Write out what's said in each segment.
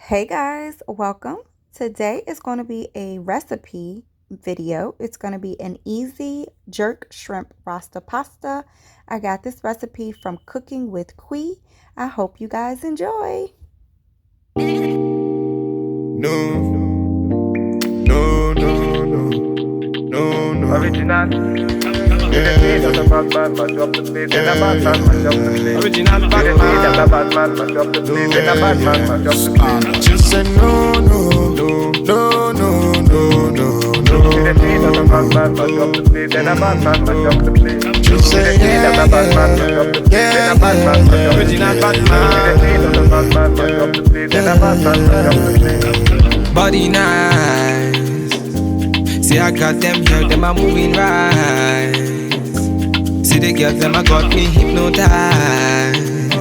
Hey guys, welcome. Today is going to be a recipe video. It's going to be an easy jerk shrimp rasta pasta. I got this recipe from Cooking with Qui. I hope you guys enjoy. No, no, no, no, no, no. Original. Yeah. Original Batman, mash up the place. Just say no, no, no, no, no, no, no, no. Just say yeah, Body nice. See, I got them here, them are moving right. See the girls, them I got me hypnotized.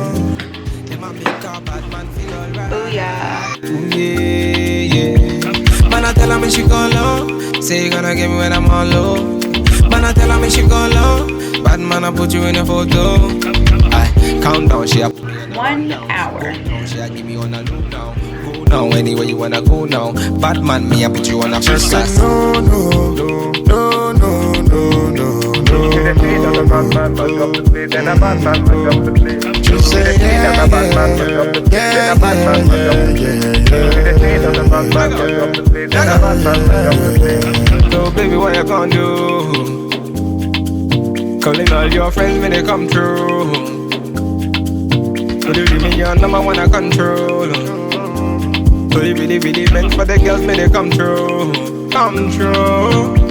Them I make a bad man feel alright. Oh yeah. Ooh, yeah, yeah. Man, I tell her me she go low. Say you gonna get me when I'm on low. Man, I tell her me she go low. Bad man, I put you in a photo. I count down, she a 1 hour. she a give me on a loop now. Go now, anywhere you wanna go now. Bad man, me I put you on a first just say class. no, no, no, no, no, no, no. Just say yeah, So baby, what you gonna do? Calling all your friends when they come through. So you give me your number one I control. So you really meant for the girls when they come through. Come true.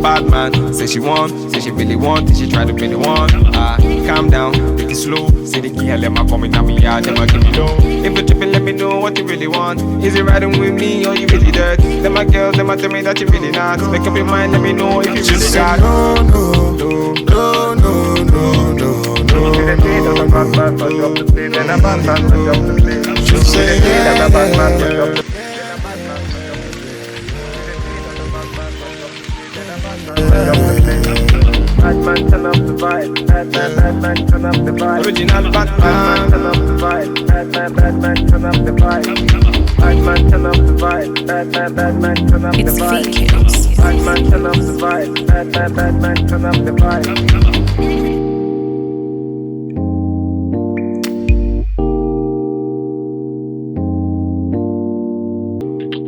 Bad man, say she want, say she really want, say she try to be the one. Calm down, take it slow. Say the girl, them a coming at me yard, them a give me low. If you tripping, let me know what you really want. Is it riding with me or you really dead? Them a girls, them a tell me that you really not. Make up your mind, let me know if you really just say got. no, no, no, no, no, no, no, no. Just say yeah, Batman, turn up the vibe. Batman, turn up the vibe. Original Batman, Batman. turn up the vibe. Batman, turn up the vibe. Batman, turn up the vibe. Batman, turn up the vibe. Batman, turn up the vibe. Batman, turn up the vibe.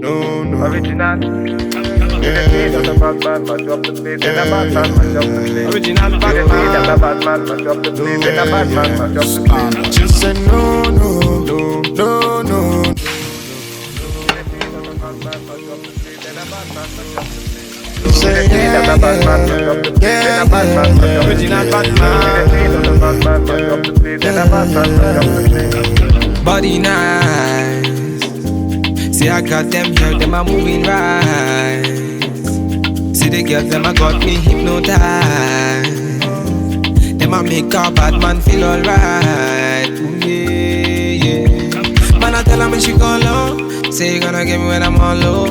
no, no. Original. Yeah. Original Batman. Just say no, no, no, no, no. Say yeah, Original Batman. Body nice. See, I got them here, them are moving right. See the girls, them I got me hypnotized. Them I make a bad man feel alright. Ooh, yeah, yeah. Man, I tell her me she go low. Say you gonna get me when I'm on low.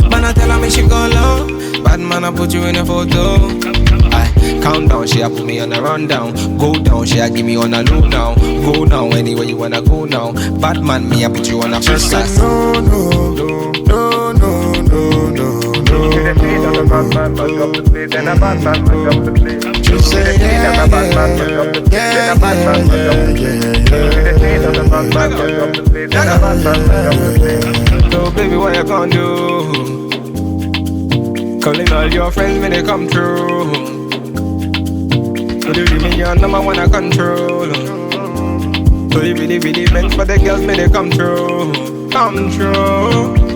Man, I tell her me she go low. Bad man, I put you in a photo. I count down, she a put me on a rundown. Go down, she a give me on a low now. Go now, anywhere you wanna go now. Bad man, me I put you on a first just say class. no, no, no, no, no, no, no, no. Just say yeah, So baby, what you gonna do? Calling all your friends when they come through. So you give me your number one I control. So you really meant for the girls when they come through. Come true.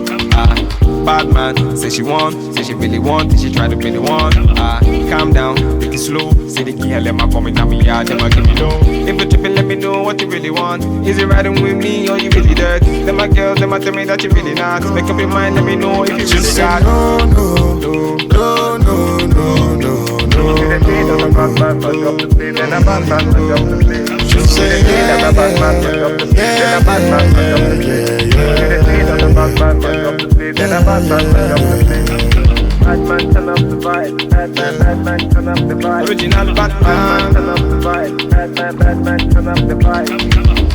Bad man, say she want, say she really want, say she try to be the one. Calm down, take it slow. Say the girl, them a coming at me yard, them a give me low. If you tripping, let me know what you really want. Is it riding with me or you really dead? Them a girls, them a tell me that you really not. Make up your mind, let me know if you really just say got. no, no, no, no, no, no, no, no. Just say Bad man, turn up the vibe. Bad man, turn up the vibe. Original Bad man, Batman. turn up the vibe. Bad man, turn up the vibe.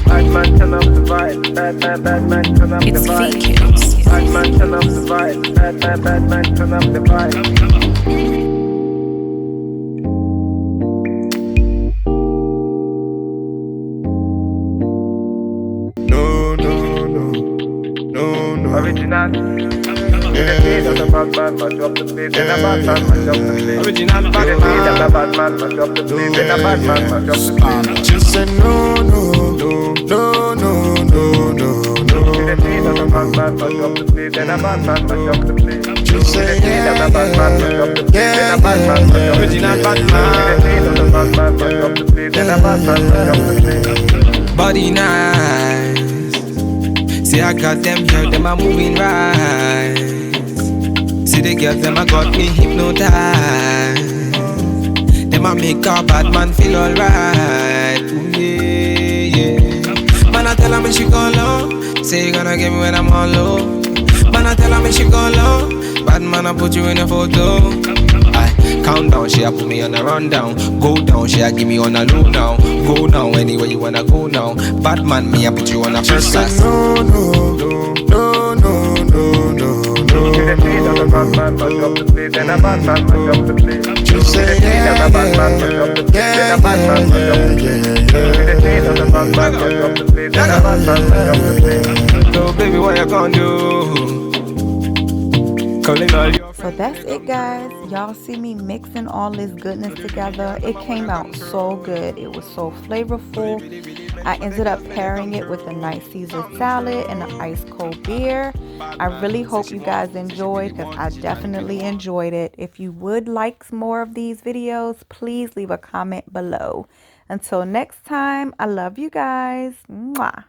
Bad man, turn up the vibe. Bad man, turn up the vibe. Bad man, turn up the vibe. Bad man, turn up the vibe. No, no, no, no, no. Original. The bad man, mash up the place. The bad man, mash up the place. Original The Batman. bad man, mash up the place. The bad man, mash up the place. Just say no, no, no, no, no, no, no, no. The bad man, mash up the place. The bad man, mash up the place. Just say The bad man, mash up the place. The bad man, mash up the place. Original Batman. The bad man, mash up the place. The bad man, mash up the place. Body nice. See, I got them here, them are moving right. See the girls, them a got me hypnotized. Them a make a bad man feel alright. Ooh, yeah, yeah. Man, I tell her me she go low. Say you gonna get me when I'm on low. Man, I tell her me she go low. Bad man, I put you in a photo. I count down, she a put me on a rundown. Go down, she a give me on a low now. Go now, anywhere you wanna go now. Bad man, me a put you on a first class. no, no, no, no, no, no, no. The bad man, mash up the place. The bad man, mash up the place. Just say The bad man, mash up the place. The bad man, mash up the place. The bad man, mash up the place. The bad man, mash up the place. So baby, what you gonna do? Calling all your So that's it, guys. Y'all see me mixing all this goodness together. It came out so good. It was so flavorful. I ended up pairing it with a nice Caesar salad and an ice cold beer. I really hope you guys enjoyed, because I definitely enjoyed it. If you would like more of these videos, please leave a comment below. Until next time, I love you guys. Mwah.